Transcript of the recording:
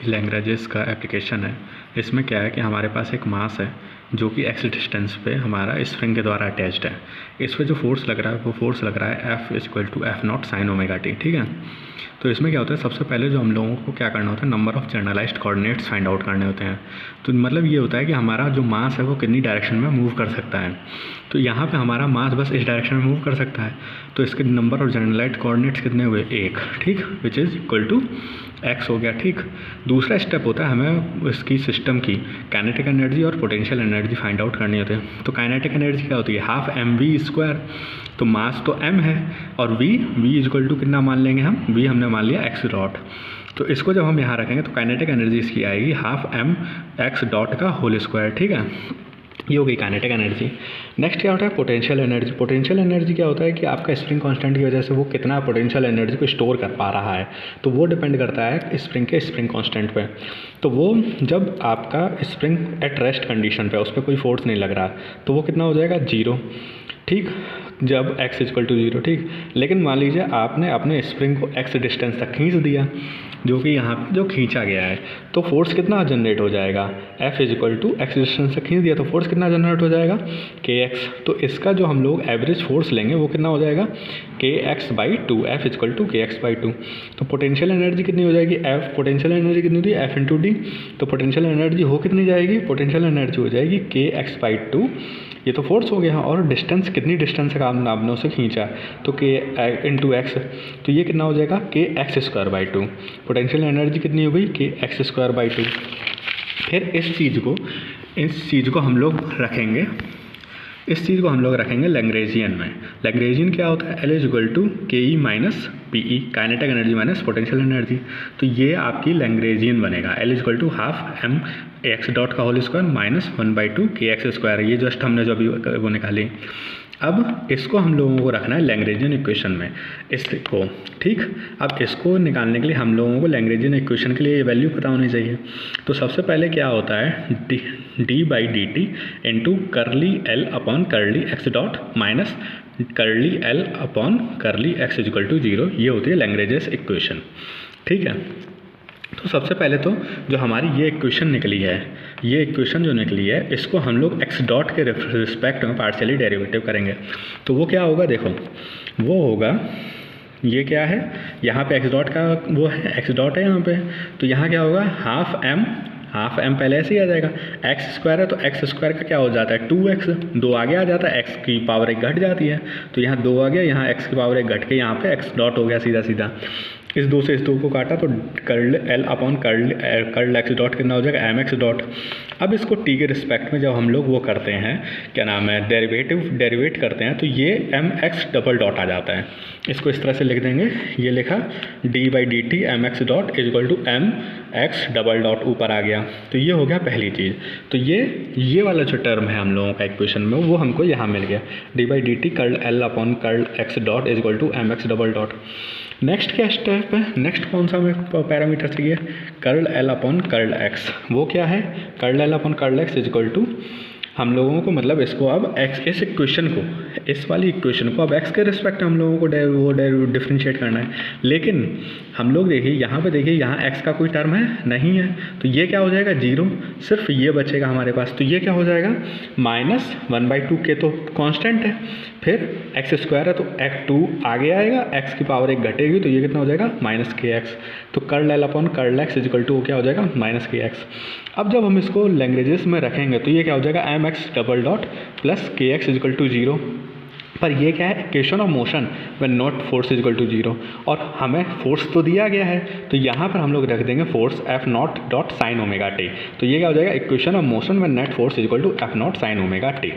Lagrange's का application है। इसमें क्या है कि हमारे पास एक मास है जो कि एक्स डिस्टेंस पे हमारा स्प्रिंग के द्वारा अटैच्ड है। इस पर जो फोर्स लग रहा है वो फोर्स लग रहा है F = F0 sin omega T. ठीक है, तो इसमें क्या होता है, सबसे पहले जो हम लोगों को क्या करना होता है, number of generalised coordinates find out करने होते हैं। तो मतलब ये होता है कि हमारा जो मास है वो कितनी डायरेक्शन में मूव कर सकता है। तो यहाँ पे हमारा मास बस इस डायरेक्शन में मूव कर सकता है, तो इसके नंबर ऑफ जनरलाइज्ड कोऑर्डिनेट्स कितने हुए, 1। ठीक, which is equal to x हो गया। ठीक, दूसरा स्टेप होता है हमें इसकी सिस्टम की काइनेटिक एनर्जी और पोटेंशियल एनर्जी फाइंड आउट करनी होती है। तो काइनेटिक एनर्जी क्या होती है, हाफ mv²। तो मास तो m है और v इक्वल टू कितना मान लेंगे हम, v हमने मान लिया x डॉट। तो इसको जब हम यहाँ रखेंगे तो काइनेटिक एनर्जी इसकी आएगी हाफ m x डॉट का होल स्क्वायर। ठीक है, ये हो गई काइनेटिक एनर्जी। नेक्स्ट क्या होता है, पोटेंशियल एनर्जी। पोटेंशियल एनर्जी क्या होता है कि आपका स्प्रिंग कांस्टेंट की वजह से वो कितना पोटेंशियल एनर्जी को स्टोर कर पा रहा है, तो वो डिपेंड करता है स्प्रिंग के स्प्रिंग कांस्टेंट पे। तो वो जब आपका स्प्रिंग एट रेस्ट कंडीशन पे, उस पर कोई फोर्स नहीं लग रहा, तो वो कितना हो जाएगा, 0। ठीक, जब x = 0। ठीक, लेकिन मान लीजिए आपने अपने स्प्रिंग को x डिस्टेंस तक खींच दिया, जो कि यहाँ पे जो खींचा गया है, तो फोर्स कितना जनरेट हो जाएगा, F = x डिस्टेंस तक खींच दिया तो फोर्स कितना जनरेट हो जाएगा, kx। तो इसका जो हम लोग एवरेज फोर्स लेंगे वो कितना हो जाएगा, kx/2, F = kx/2। तो पोटेंशियल एनर्जी कितनी हो जाएगी, F पोटेंशियल एनर्जी कितनी होती है, F × d। तो पोटेंशियल एनर्जी हो कितनी जाएगी, पोटेंशियल एनर्जी हो जाएगी kx/2। ये तो फोर्स हो गया, और डिस्टेंस कितनी डिस्टेंस का आपने उसे खींचा, तो k × x। तो ये कितना हो जाएगा, kx²/2। पोटेंशियल एनर्जी कितनी हो गई, kx²/2। फिर इस चीज़ को हम लोग रखेंगे, लैग्रेंजियन में। लैग्रेंजियन क्या होता है, L = ke - pe, kinetic energy minus potential energy. तो ये आपकी लैग्रेंजियन बनेगा, L = half m x dot का होल स्क्वायर माइनस 1/2 kx²। ये जस्ट हमने जो अभी वो निकाली। अब इसको हम लोगों को रखना है लैग्रेंजियन इक्वेशन में, इसको। ठीक, अब इसको निकालने के लिए हम लोगों को लैग्रेंजियन इक्वेशन के लिए ये वैल्यू पता होनी चाहिए। तो सबसे पहले क्या होता है, d/dt into curly L upon curly x dot minus curly L upon curly x = 0। ये होती है लैग्रेंजियन इक्वेशन। ठीक है, तो सबसे पहले तो जो हमारी ये इक्वेशन निकली है, ये इक्वेशन जो निकली है, इसको हम लोग x डॉट के रिस्पेक्ट में पार्शियली डेरिवेटिव करेंगे। तो वो क्या होगा, देखो वो होगा, ये क्या है, यहाँ पे x डॉट का वो है, x डॉट है यहाँ पे, तो यहाँ क्या होगा, हाफ m पहले ऐसे ही आ जाएगा, x² है तो x² का क्या हो जाता है, 2x, 2 आगे आ जाता है, x की पावर 1 घट जाती है, तो यहाँ 2 आ गया, यहाँ x की पावर 1 घट के यहाँ पे x डॉट हो गया सीधा। इस 2 से इस 2 को काटा तो curl L upon curl x dot कितना हो जाएगा, mx डॉट। अब इसको t के रिस्पेक्ट में जब हम लोग वो करते हैं, क्या नाम है, डेरिवेट करते हैं, तो ये mx डबल डॉट आ जाता है। इसको इस तरह से लिख देंगे, ये लिखा d/dt mx dot = mx double dot ऊपर आ गया। तो ये हो गया पहली चीज़। तो ये वाला जो टर्म है हम लोगों का इक्वेशन में, वो हमको यहाँ मिल गया, d/dt curl L upon curl x dot = mx double dot. Next क्या स्टेप है, नेक्स्ट कौन सा हमें पैरामीटर चाहिए, curl L upon curl x। वो क्या है, curl L upon curl x = हम लोगों को, मतलब इसको अब x, इस इक्वेशन को, इस वाली इक्वेशन को अब x के रिस्पेक्ट हम लोगों को डिफरेंशिएट करना है। लेकिन हम लोग देखिए यहाँ पे, देखिए यहाँ x का कोई टर्म है नहीं है, तो ये क्या हो जाएगा, 0, सिर्फ ये बचेगा हमारे पास। तो ये क्या हो जाएगा, -1/2 के तो कांस्टेंट है, फिर x² है तो x2 आगे आएगा, x की पावर 1 घटेगी, तो ये कितना हो जाएगा, -kx। तो curl L upon curl x = क्या हो जाएगा, -kx। अब जब हम इसको लैग्रेंजेस में रखेंगे तो ये क्या हो जाएगा, mx double dot plus kx = 0। पर ये क्या है, equation of motion when not force = 0, और हमें फोर्स तो दिया गया है, तो यहाँ पर हम लोग रख देंगे force F0 sin omega t। तो ये क्या हो जाएगा, equation of motion when net force = F0 sin omega t।